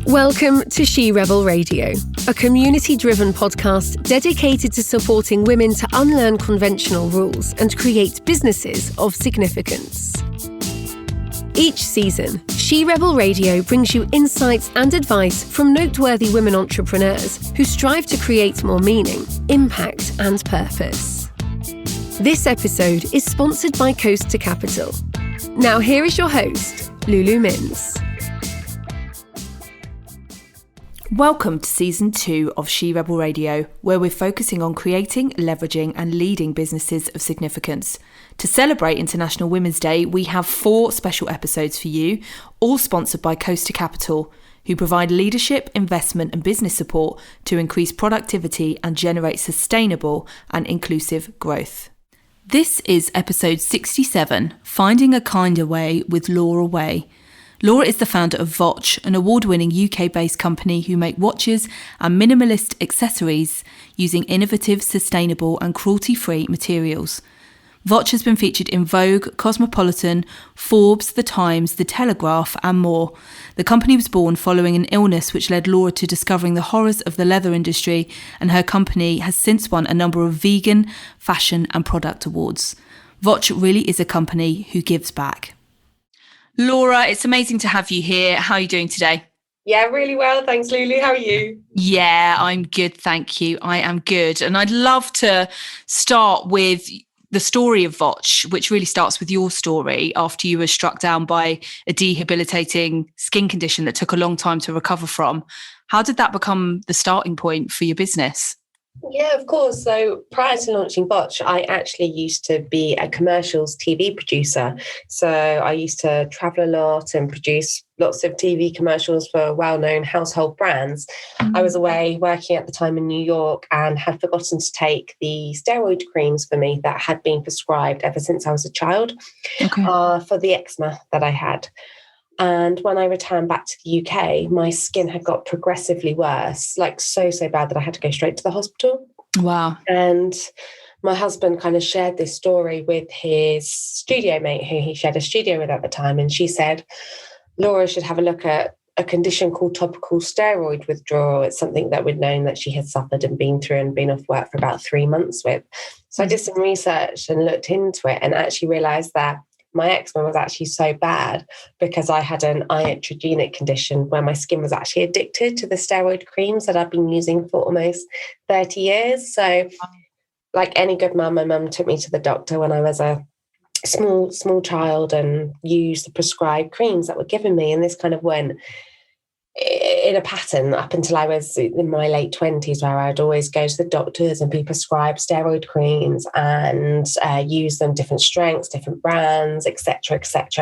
Welcome to She Rebel Radio, a community-driven podcast dedicated to supporting women to unlearn conventional rules and create businesses of significance. Each season, She Rebel Radio brings you insights and advice from noteworthy women entrepreneurs who strive to create more meaning, impact, and purpose. This episode is sponsored by Coast to Capital. Now here is your host, Lulu Minns. Welcome to Season 2 of She Rebel Radio, where we're focusing on creating, leveraging and leading businesses of significance. To celebrate International Women's Day, we have 4 special episodes for you, all sponsored by Coast to Capital, who provide leadership, investment and business support to increase productivity and generate sustainable and inclusive growth. This is episode 67, Finding a Kinder Way with Laura Way. Laura is the founder of Votch, an award-winning UK-based company who make watches and minimalist accessories using innovative, sustainable and cruelty-free materials. Votch has been featured in Vogue, Cosmopolitan, Forbes, The Times, The Telegraph and more. The company was born following an illness which led Laura to discovering the horrors of the leather industry, and her company has since won a number of vegan, fashion and product awards. Votch really is a company who gives back. Laura, it's amazing to have you here. How are you doing today? Yeah, really well. Thanks, Lulu. How are you? Yeah, I'm good. Thank you. I am good. And I'd love to start with the story of Votch, which really starts with your story after you were struck down by a debilitating skin condition that took a long time to recover from. How did that become the starting point for your business? Yeah, of course. So prior to launching Votch, I actually used to be a commercials TV producer. So I used to travel a lot and produce lots of TV commercials for well-known household brands. I was away working at the time in New York and had forgotten to take the steroid creams for me that had been prescribed ever since I was a child for the eczema that I had. And when I returned back to the UK, my skin had got progressively worse, like so bad that I had to go straight to the hospital. Wow. And my husband kind of shared this story with his studio mate, who he shared a studio with at the time. And she said, Laura should have a look at a condition called topical steroid withdrawal. It's something that we'd known that she had suffered and been through and been off work for about 3 months with. So I did some research and looked into it and actually realised that my eczema was actually so bad because I had an iatrogenic condition where my skin was actually addicted to the steroid creams that I've been using for almost 30 years. So like any good mum, my mum took me to the doctor when I was a small child and used the prescribed creams that were given me. And this kind of went in a pattern up until I was in my late 20s, where I'd always go to the doctors and be prescribed steroid creams and use them different strengths, different brands, etc.,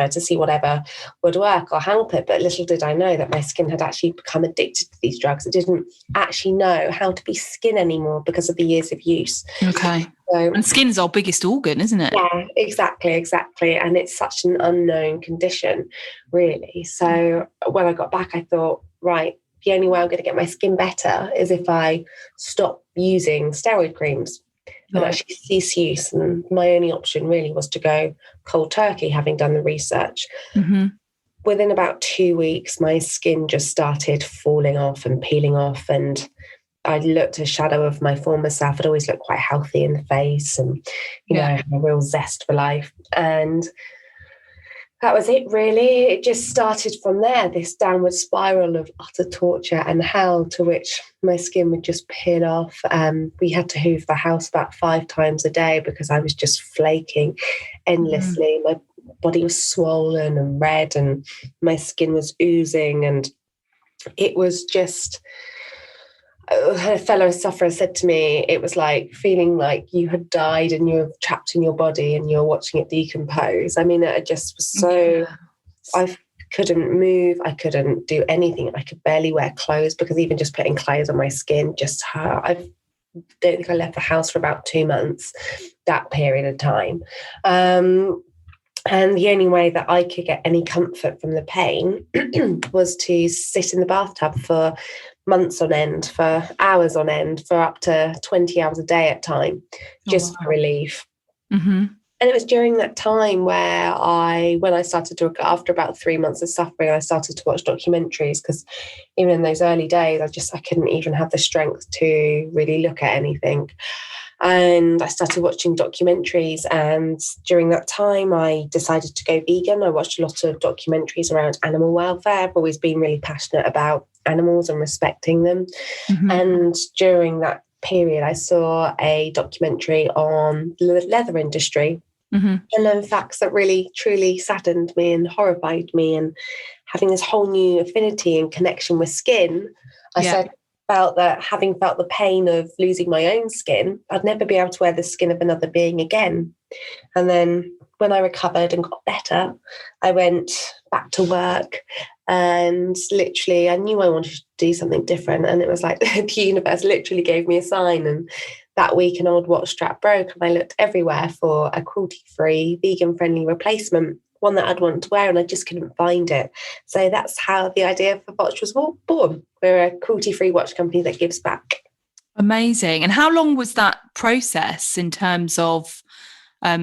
to see whatever would work or help it. But little did I know that my skin had actually become addicted to these drugs. It didn't actually know how to be skin anymore because of the years of use. Okay. And skin's our biggest organ, isn't it? Yeah, exactly. And it's such an unknown condition, really. So when I got back, I thought, right, the only way I'm going to get my skin better is if I stop using steroid creams and actually cease use. And my only option really was to go cold turkey, having done the research. Mm-hmm. Within about 2 weeks, my skin just started falling off and peeling off, and I looked a shadow of my former self. I'd always looked quite healthy in the face and, you know, a real zest for life. And that was it, really. It just started from there, this downward spiral of utter torture and hell to which my skin would just peel off. We had to hoover the house about 5 times a day because I was just flaking endlessly. My body was swollen and red and my skin was oozing, and it was just... A fellow sufferer said to me, it was like feeling like you had died and you're trapped in your body and you're watching it decompose. I mean, it just was so... I couldn't move. I couldn't do anything. I could barely wear clothes because even just putting clothes on my skin just hurt. I don't think I left the house for about 2 months, that period of time. And the only way that I could get any comfort from the pain was to sit in the bathtub for months on end, for hours on end, for up to 20 hours a day at time, just for relief. Mm-hmm. And it was during that time where when I started to, after about 3 months of suffering, I started to watch documentaries, because even in those early days, I couldn't even have the strength to really look at anything. And I started watching documentaries, and during that time I decided to go vegan. I watched a lot of documentaries around animal welfare. I've always been really passionate about animals and respecting them. Mm-hmm. And during that period, I saw a documentary on the leather industry. Mm-hmm. And learned facts that really, truly saddened me and horrified me. And having this whole new affinity and connection with skin, I felt that, having felt the pain of losing my own skin, I'd never be able to wear the skin of another being again. And then when I recovered and got better, I went back to work, and literally I knew I wanted to do something different. And it was like the universe literally gave me a sign. And that week an old watch strap broke, and I looked everywhere for a cruelty-free, vegan-friendly replacement, one that I'd want to wear, and I just couldn't find it. So that's how the idea for Votch was born. We're a cruelty-free watch company that gives back. Amazing. And how long was that process in terms of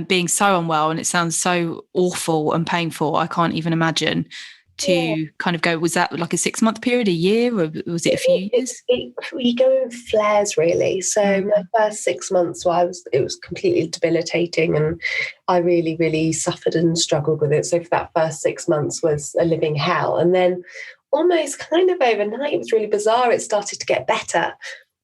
being so unwell? And it sounds so awful and painful. I can't even imagine. To kind of go, was that like a 6-month period, a year, or was it a few years? You go in flares, really. So my first 6 months, it was completely debilitating, and I really, really suffered and struggled with it. So for that first 6 months was a living hell. And then almost kind of overnight, it was really bizarre, it started to get better.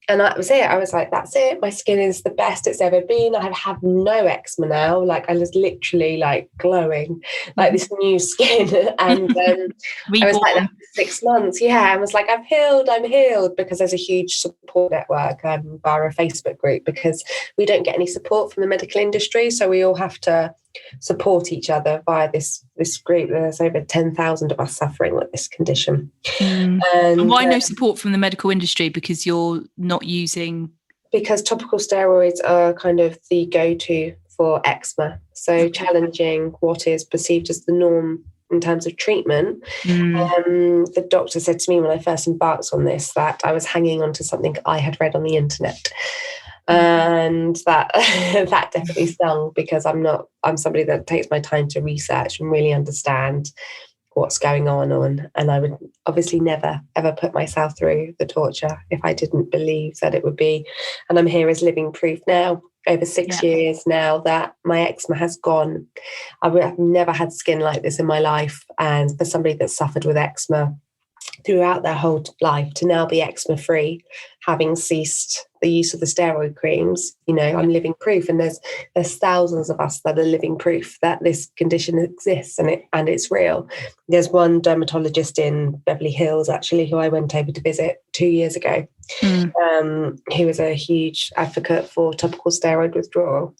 And that was it. I was like, that's it. My skin is the best it's ever been. I have no eczema now. Like, I was literally like glowing, like this new skin. And I was like that for 6 months. Yeah. I was like, I'm healed, because there's a huge support network via a Facebook group, because we don't get any support from the medical industry. So we all have to support each other via this group. There's over 10,000 of us suffering with this condition. And why no support from the medical industry? Because you're not using... Because topical steroids are kind of the go-to for eczema. So challenging what is perceived as the norm in terms of treatment. The doctor said to me when I first embarked on this that I was hanging on to something I had read on the internet. And that definitely stung, because I'm somebody that takes my time to research and really understand what's going on, and I would obviously never ever put myself through the torture if I didn't believe that it would be. And I'm here as living proof now, over 6 years now, that my eczema has gone. I've never had skin like this in my life, and for somebody that suffered with eczema throughout their whole life to now be eczema free, having ceased the use of the steroid creams, I'm living proof. And there's thousands of us that are living proof that this condition exists, and it's real. There's one dermatologist in Beverly Hills, actually, who I went over to visit 2 years ago, who was a huge advocate for topical steroid withdrawal.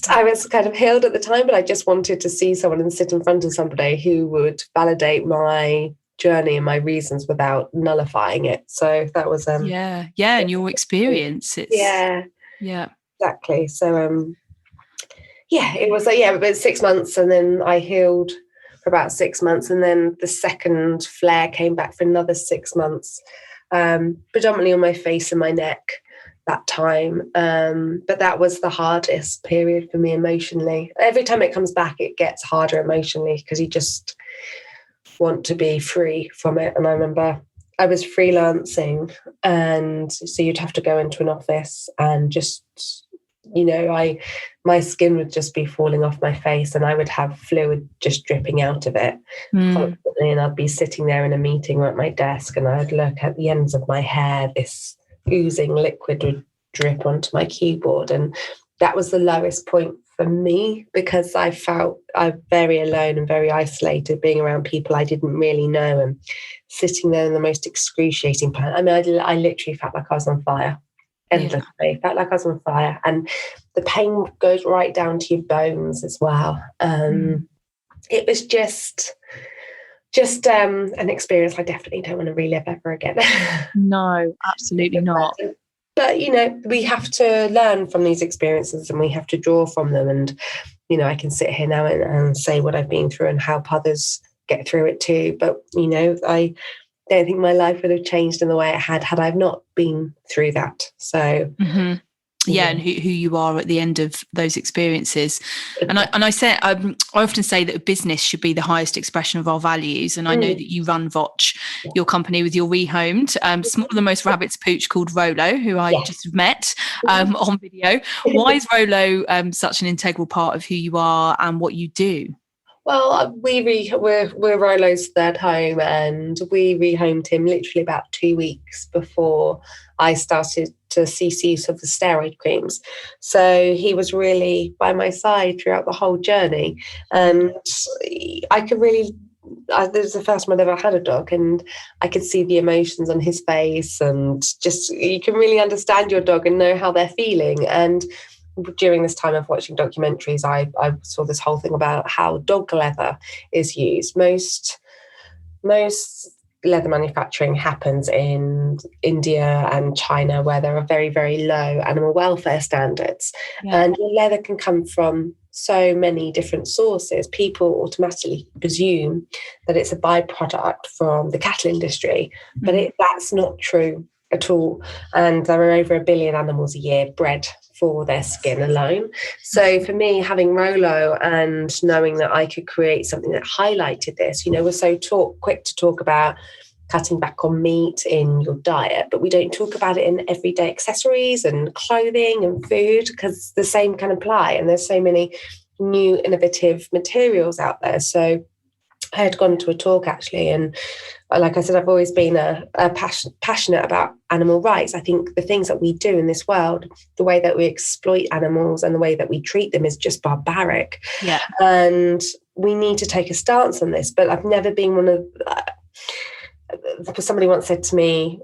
I was kind of healed at the time, but I just wanted to see someone and sit in front of somebody who would validate my journey and my reasons without nullifying it. So that was and your experience. Exactly. So it was about 6 months, and then I healed for about 6 months, and then the second flare came back for another 6 months, predominantly on my face and my neck that time. But that was the hardest period for me emotionally. Every time it comes back, it gets harder emotionally, because you just want to be free from it. And I remember I was freelancing, and so you'd have to go into an office and just, my skin would just be falling off my face, and I would have fluid just dripping out of it constantly. And I'd be sitting there in a meeting or at my desk, and I'd look at the ends of my hair, this oozing liquid would drip onto my keyboard. And that was the lowest point for me, because I felt very alone and very isolated, being around people I didn't really know, and sitting there in the most excruciating pain. I mean, I literally felt like I was on fire, endlessly. Felt like I was on fire, and the pain goes right down to your bones as well. It was just an experience I definitely don't want to relive ever again. No, absolutely not. But, we have to learn from these experiences, and we have to draw from them. And, I can sit here now and say what I've been through and help others get through it too. But, I don't think my life would have changed in the way it had I not been through that. So, and who you are at the end of those experiences. And I say I often say that a business should be the highest expression of our values. And I know that you run Votch, your company, with your rehomed small the most rabbit's pooch called Rolo, who I just met on video. Why is Rolo such an integral part of who you are and what you do? Well, we're Rolo's third home, and we rehomed him literally about 2 weeks before I started to cease use of the steroid creams. So he was really by my side throughout the whole journey, and I could really. This was the first time I'd ever had a dog, and I could see the emotions on his face, and just you can really understand your dog and know how they're feeling. And during this time of watching documentaries, I saw this whole thing about how dog leather is used. Most leather manufacturing happens in India and China, where there are very, very low animal welfare standards. And your leather can come from so many different sources. People automatically presume that it's a byproduct from the cattle industry, but that's not true at all. And there are over 1 billion animals a year bred for their skin alone. So for me, having Rolo and knowing that I could create something that highlighted this, we're so quick to talk about cutting back on meat in your diet, but we don't talk about it in everyday accessories and clothing and food, because the same can apply. And there's so many new innovative materials out there. So I had gone to a talk actually, and like I said, I've always been passionate about animal rights. I think the things that we do in this world, the way that we exploit animals and the way that we treat them is just barbaric. Yeah. And we need to take a stance on this. But I've never been one of... somebody once said to me,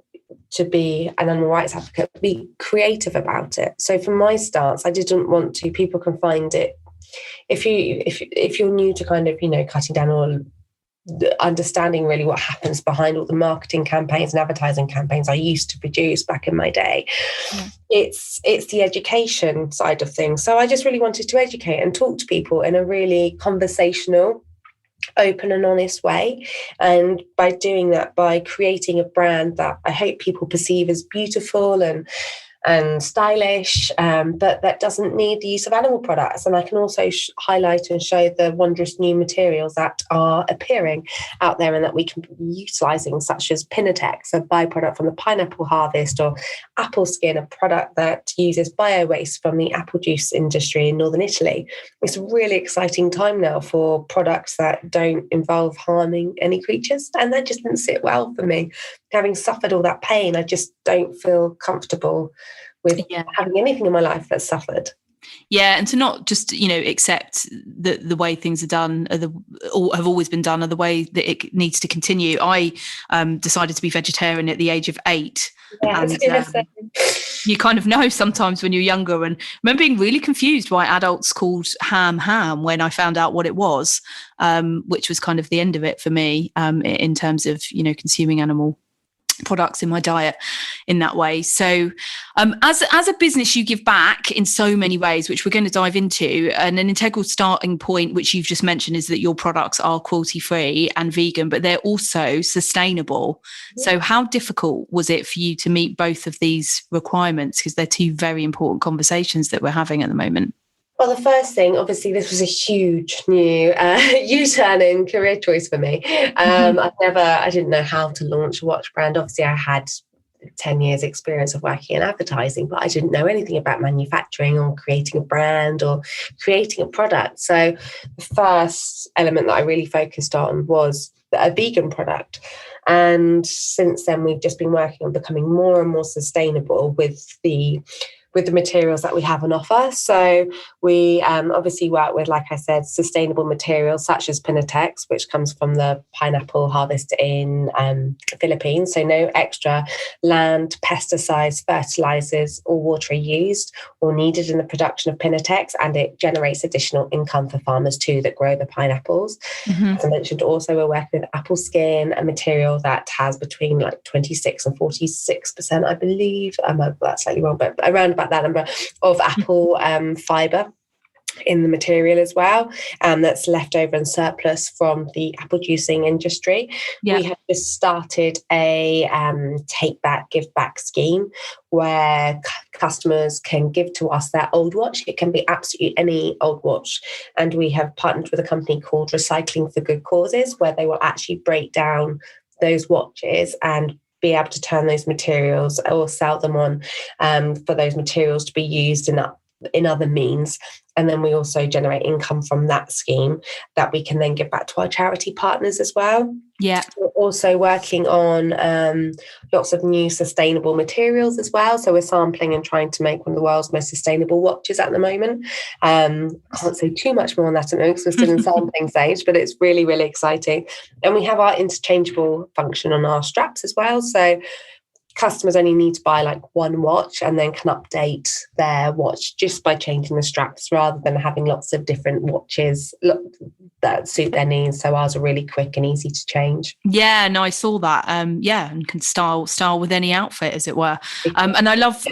to be an animal rights advocate, be creative about it. So for my stance, I didn't want to... People can find it... If you're new to kind of, cutting down or understanding really what happens behind all the marketing campaigns and advertising campaigns I used to produce back in my day, it's the education side of things. So I just really wanted to educate and talk to people in a really conversational, open and honest way. And by doing that, by creating a brand that I hope people perceive as beautiful and stylish, but that doesn't need the use of animal products. And I can also highlight and show the wondrous new materials that are appearing out there and that we can be utilising, such as Pinatex, a byproduct from the pineapple harvest, or apple skin, a product that uses bio-waste from the apple juice industry in northern Italy. It's a really exciting time now for products that don't involve harming any creatures, and that just didn't sit well for me. Having suffered all that pain, I just don't feel comfortable with having anything in my life that's suffered. Yeah, and to not just, accept that the way things are done or have always been done are the way that it needs to continue. I decided to be vegetarian at the age of 8. Yeah, and you kind of know sometimes when you're younger, and I remember being really confused why adults called ham when I found out what it was, which was kind of the end of it for me in terms of, consuming animal products in my diet in that way. So as a business, you give back in so many ways, which we're going to dive into. And an integral starting point, which you've just mentioned, is that your products are cruelty free and vegan, but they're also sustainable. So how difficult was it for you to meet both of these requirements? Because they're two very important conversations that we're having at the moment. Well, the first thing, obviously, this was a huge new U-turn in career choice for me. I didn't know how to launch a watch brand. Obviously, I had 10 years experience of working in advertising, but I didn't know anything about manufacturing or creating a brand or creating a product. So the first element that I really focused on was a vegan product. And since then, we've just been working on becoming more and more sustainable with the materials that we have on offer. So we obviously work with, like I said, sustainable materials such as Pinatex, which comes from the pineapple harvest in the Philippines. So no extra land, pesticides, fertilizers or water are used or needed in the production of Pinatex, and it generates additional income for farmers too that grow the pineapples. As I mentioned, also we're working with apple skin, a material that has between 26 and 46%, I believe. That's slightly wrong, but around about that number of apple fibre. in the material as well, that's left over and surplus from the apple juicing industry. We have just started a take back, give back scheme where customers can give to us their old watch. It can be absolutely any old watch. And we have partnered with a company called Recycling for Good Causes, where they will actually break down those watches and be able to turn those materials or sell them on for those materials to be used in other means. And then we also generate income from that scheme that we can then give back to our charity partners as well. Yeah. We're also working on lots of new sustainable materials as well. So we're sampling and trying to make one of the world's most sustainable watches at the moment. I can't say too much more on that at the moment because we're still in sampling stage, but it's really, really exciting. And we have our interchangeable function on our straps as well. So customers only need to buy like one watch and then can update their watch just by changing the straps rather than having lots of different watches that suit their needs. So ours are really quick and easy to change. Yeah, no, I saw that. And can style with any outfit, as it were. And I love,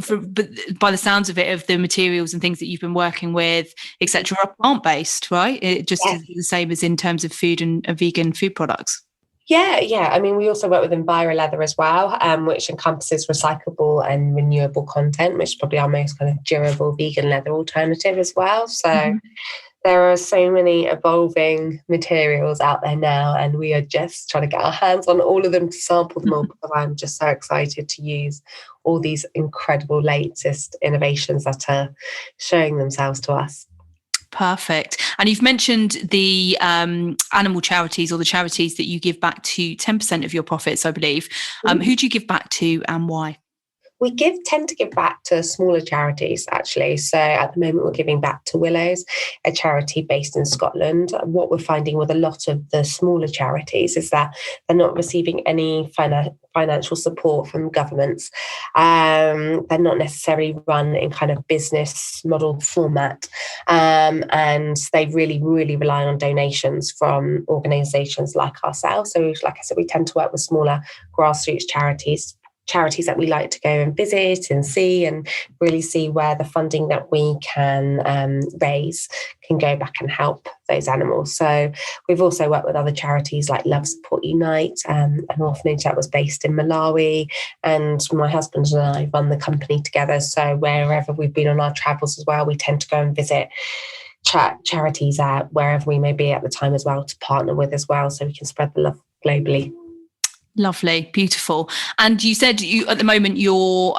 by the sounds of it, of the materials and things that you've been working with, etc., are plant-based, right? It just is the same as in terms of food and vegan food products. Yeah. I mean, we also work with Enviro Leather as well, which encompasses recyclable and renewable content, which is probably our most kind of durable vegan leather alternative as well. So there are so many evolving materials out there now, and we are just trying to get our hands on all of them to sample them all, because I'm just so excited to use all these incredible latest innovations that are showing themselves to us. Perfect. And you've mentioned the animal charities, or the charities that you give back to 10% of your profits, I believe. Who do you give back to and why? We tend to give back to smaller charities, actually. So at the moment, we're giving back to Willow's, a charity based in Scotland. What we're finding with a lot of the smaller charities is that they're not receiving any financial support from governments. They're not necessarily run in kind of business model format. And they really, really rely on donations from organisations like ourselves. So like I said, we tend to work with smaller grassroots charities that we like to go and visit and see, and really see where the funding that we can raise can go back and help those animals. So we've also worked with other charities like Love Support Unite, an orphanage that was based in Malawi, and my husband and I run the company together. So wherever we've been on our travels as well, we tend to go and visit charities at wherever we may be at the time as well, to partner with as well, so we can spread the love globally. Lovely, beautiful. And you said at the moment your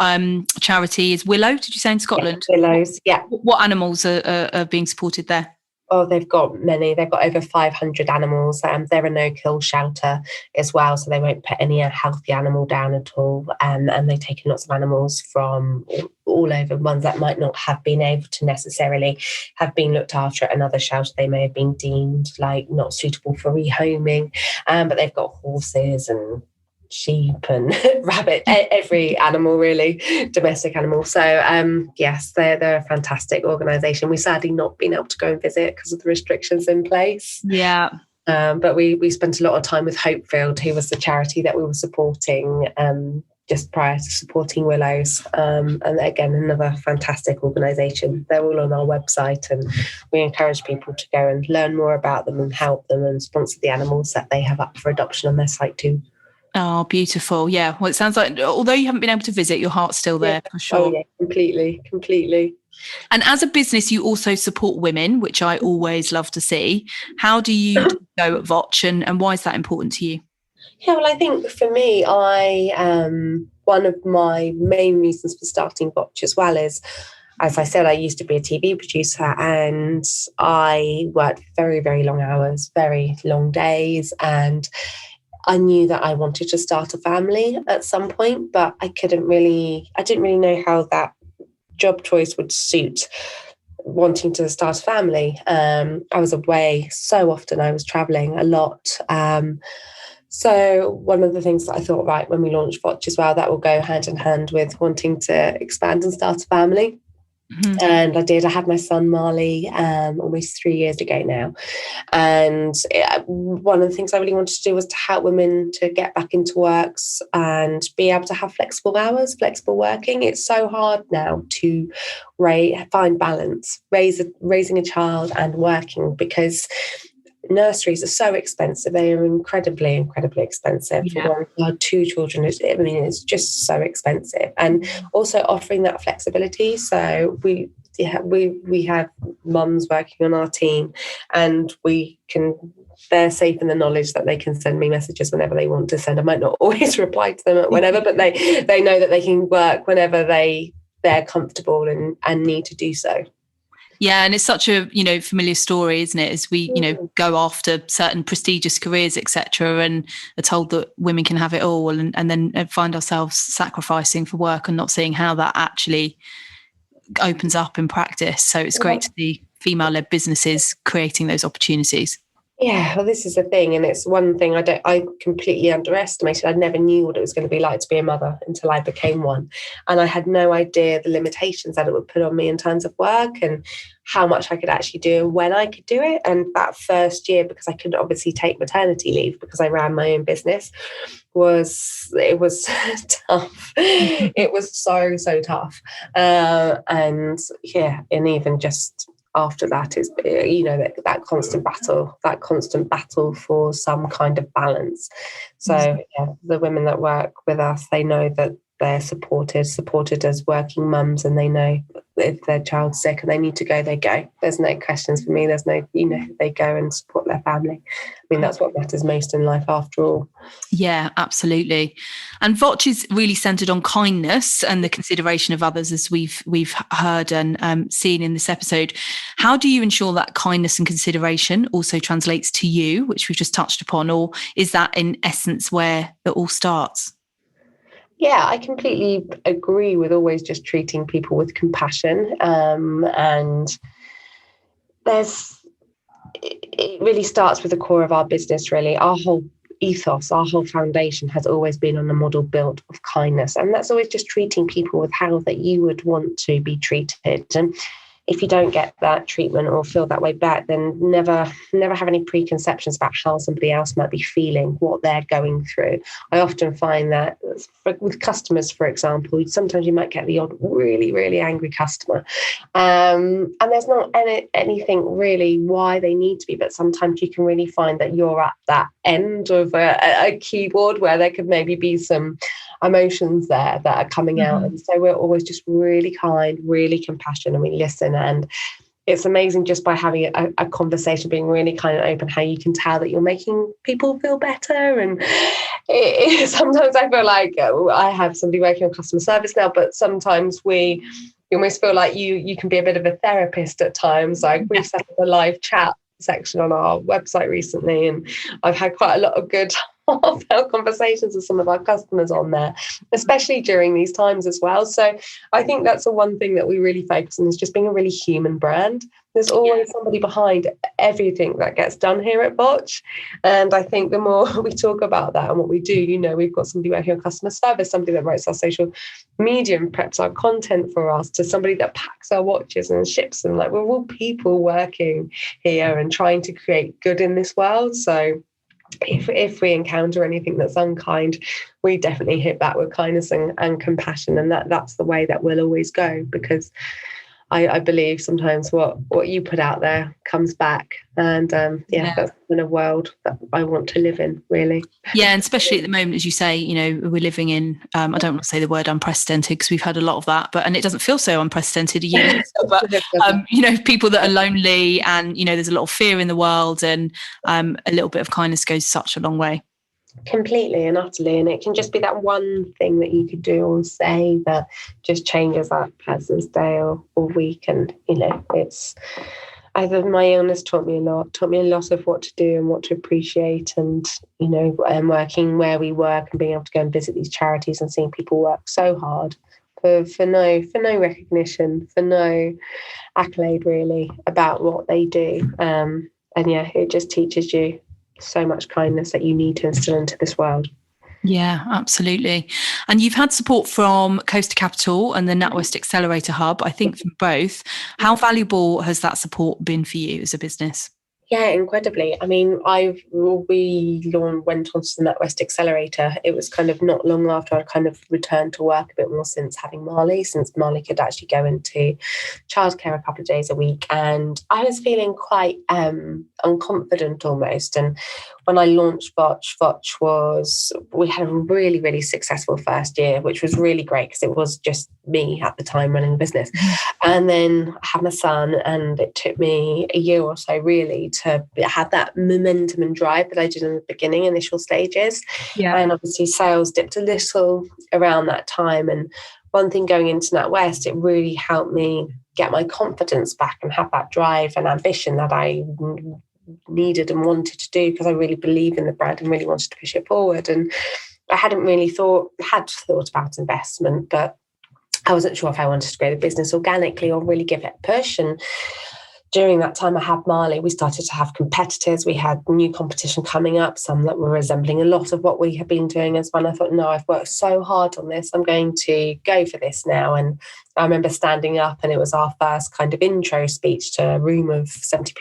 charity is Willow, did you say, in Scotland? Yeah, Willows, yeah. What animals are being supported there? Oh, they've got many. They've got over 500 animals. They're a no-kill shelter as well, so they won't put any healthy animal down at all. And they've taken lots of animals from all over, ones that might not have been able to necessarily have been looked after at another shelter. They may have been deemed like not suitable for rehoming, but they've got horses and sheep and rabbit, every animal really, domestic animal. So yes, they're a fantastic organisation. We sadly not been able to go and visit because of the restrictions in place. Yeah. But we spent a lot of time with Hopefield, who was the charity that we were supporting just prior to supporting Willows. And again, another fantastic organisation. They're all on our website, and we encourage people to go and learn more about them and help them and sponsor the animals that they have up for adoption on their site too. Oh, beautiful. Yeah. Well, it sounds like, although you haven't been able to visit, your heart's still there, for sure. Oh, yeah, completely. And as a business, you also support women, which I always love to see. How do you go at Votch, and why is that important to you? Yeah, well, I think for me, one of my main reasons for starting Votch as well is, as I said, I used to be a TV producer, and I worked very, very long hours, very long days, and I knew that I wanted to start a family at some point, but I didn't really know how that job choice would suit wanting to start a family. I was away so often, I was traveling a lot. So one of the things that I thought, right, when we launched Votch as well, that will go hand in hand with wanting to expand and start a family. And I had my son Marley almost 3 years ago now, and one of the things I really wanted to do was to help women to get back into works and be able to have flexible hours, flexible working. It's so hard now to find balance, raising a child and working, because nurseries are so expensive. They are incredibly expensive. Yeah. For one child, 2 children, it's just so expensive. And also offering that flexibility. So we have mums working on our team, and they're safe in the knowledge that they can send me messages whenever they want to send. I might not always reply to them whenever, but they know that they can work whenever they're comfortable and need to do so. Yeah, and it's such a familiar story, isn't it? As we go after certain prestigious careers, etc., and are told that women can have it all, and then find ourselves sacrificing for work and not seeing how that actually opens up in practice. So it's great to see female-led businesses creating those opportunities. Yeah, well, this is the thing, and it's one thing I completely underestimated. I never knew what it was going to be like to be a mother until I became one, and I had no idea the limitations that it would put on me in terms of work and how much I could actually do and when I could do it. And that first year, because I couldn't obviously take maternity leave because I ran my own business, was tough. It was so tough, and even just after that is that constant battle for some kind of balance. So the women that work with us, they know that they're supported as working mums, and they know if their child's sick and they need to go, they go. There's no questions for me. There's no, they go and support their family. I mean, that's what matters most in life after all. Yeah, absolutely. And Votch is really centered on kindness and the consideration of others, as we've heard and seen in this episode. How do you ensure that kindness and consideration also translates to you, which we've just touched upon, or is that in essence where it all starts? Yeah, I completely agree with always just treating people with compassion. And it really starts with the core of our business, really. Our whole ethos, our whole foundation has always been on a model built of kindness. And that's always just treating people with how that you would want to be treated. And if you don't get that treatment or feel that way back, then never have any preconceptions about how somebody else might be feeling, what they're going through. I often find that with customers, for example, sometimes you might get the odd really, really angry customer. And there's not anything really why they need to be, but sometimes you can really find that you're at that end of a keyboard where there could maybe be some emotions there that are coming out. And so we're always just really kind, really compassionate, and we listen. And it's amazing just by having a conversation, being really kind and open, how you can tell that you're making people feel better. And sometimes I feel like I have somebody working on customer service now, but sometimes you almost feel like you can be a bit of a therapist at times. Like we've set up a live chat section on our website recently, and I've had quite a lot of good heartfelt conversations with some of our customers on there, especially during these times as well. So I think that's the one thing that we really focus on, is just being a really human brand. There's always somebody behind everything that gets done here at Votch. And I think the more we talk about that and what we do, we've got somebody working on customer service, somebody that writes our social media and preps our content for us, to somebody that packs our watches and ships them. Like, we're all people working here and trying to create good in this world. So if we encounter anything that's unkind, we definitely hit back with kindness and compassion, and that's the way that we'll always go, because I believe sometimes what you put out there comes back, and that's in a world that I want to live in, really. Yeah, and especially at the moment, as you say, we're living in, I don't want to say the word unprecedented, because we've had a lot of that, and it doesn't feel so unprecedented a year later, but people that are lonely, and there's a lot of fear in the world, and a little bit of kindness goes such a long way. Completely and utterly. And it can just be that one thing that you could do or say that just changes that person's day or week. And it's either my illness taught me a lot of what to do and what to appreciate, and working where we work and being able to go and visit these charities and seeing people work so hard for no recognition, for no accolade really about what they do. It just teaches you so much kindness that you need to instill into this world. Yeah, absolutely. And you've had support from Coast Capital and the Natwest Accelerator Hub, I think from both. How valuable has that support been for you as a business? Yeah, incredibly. I mean, we went onto the Natwest Accelerator. It was kind of not long after I kind of returned to work a bit more since having Marley, since Marley could actually go into childcare a couple of days a week. And I was feeling quite unconfident almost. And when I launched Votch, we had a really, really successful first year, which was really great because it was just me at the time running the business. And then I had my son, and it took me a year or so really to have that momentum and drive that I did in the beginning, initial stages. Yeah. And obviously sales dipped a little around that time. And one thing going into NatWest, it really helped me get my confidence back and have that drive and ambition that I needed and wanted to do, because I really believe in the brand and really wanted to push it forward. And I had thought about investment, but I wasn't sure if I wanted to grow the business organically or really give it a push. And during that time I had Marley, we started to have competitors. We had new competition coming up, some that were resembling a lot of what we had been doing as well. And I thought, no, I've worked so hard on this. I'm going to go for this now. And I remember standing up, and it was our first kind of intro speech to a room of 70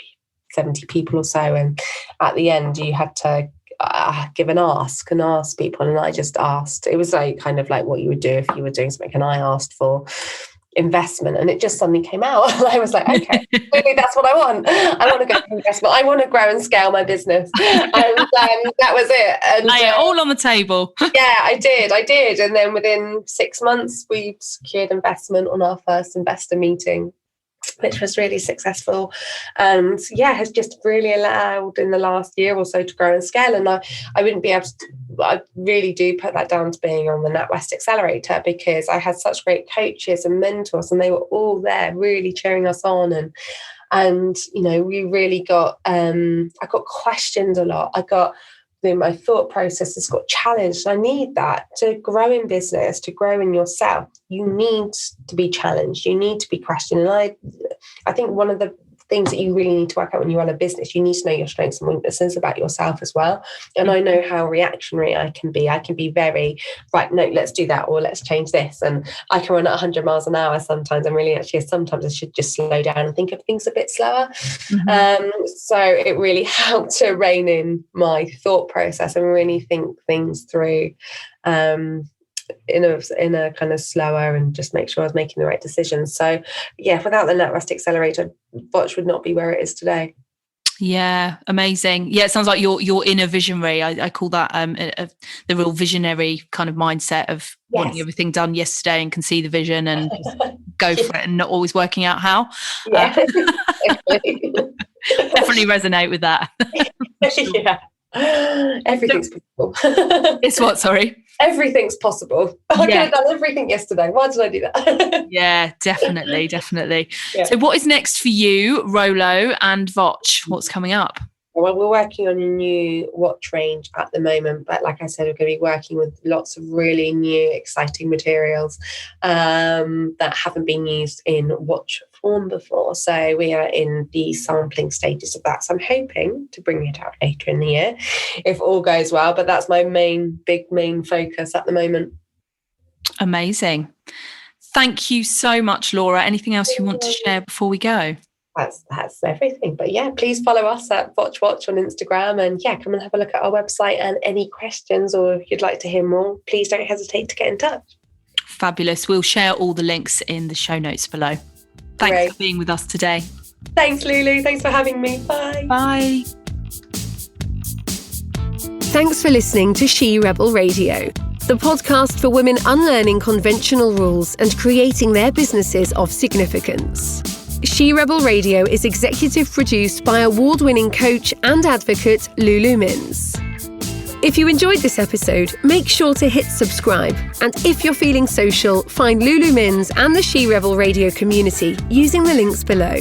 people or so. And at the end, you had to give and ask people. And I just asked. It was like kind of like what you would do if you were doing something. And I asked for investment, and it just suddenly came out. And I was like, okay, maybe that's what I want. I want to go for investment. I want to grow and scale my business. And that was it. And lay it all on the table. Yeah, I did. And then within 6 months, we secured investment on our first investor meeting, which was really successful, and has just really allowed in the last year or so to grow and scale. And I wouldn't be able to, I really do put that down to being on the Natwest Accelerator, because I had such great coaches and mentors, and they were all there really cheering us on. And we really got, I got questioned a lot. My thought process has got challenged. I need that to grow in business, to grow in yourself. You need to be challenged. You need to be questioned. And I think one of the things that you really need to work out when you run a business, you need to know your strengths and weaknesses about yourself as well. And I know how reactionary I can be. I can be very, right, no, let's do that, or let's change this. And I can run at 100 miles an hour sometimes. And sometimes I should just slow down and think of things a bit slower. Mm-hmm. So it really helped to rein in my thought process and really think things through in a kind of slower, and just make sure I was making the right decisions. So without the Natwest Accelerator, Votch would not be where it is today. Yeah, amazing. Yeah, it sounds like you're inner visionary. I call that the real visionary kind of mindset of wanting everything done yesterday and can see the vision and just go for it, and not always working out how. Yeah, definitely resonate with that. Yeah. Everything's possible. It's what, sorry? Everything's possible. I could have done everything yesterday. Why did I do that? Yeah, definitely. Yeah. So what is next for you, Rolo and Votch? What's coming up? Well, we're working on a new watch range at the moment, but like I said, we're going to be working with lots of really new, exciting materials that haven't been used in watch form before. So we are in the sampling stages of that. So I'm hoping to bring it out later in the year, if all goes well. But that's my main focus at the moment. Amazing. Thank you so much, Laura. Anything else you want to share before we go? That's everything. But please follow us at Votch on Instagram, and come and have a look at our website. And any questions, or if you'd like to hear more, please don't hesitate to get in touch. Fabulous. We'll share all the links in the show notes below. Thanks for being with us today. Thanks, Lulu. Thanks for having me. Bye. Bye. Thanks for listening to She Rebel Radio, the podcast for women unlearning conventional rules and creating their businesses of significance. She Rebel Radio is executive produced by award-winning coach and advocate Lulu Minns. If you enjoyed this episode, make sure to hit subscribe. And if you're feeling social, find Lulu Minns and the She Rebel Radio community using the links below.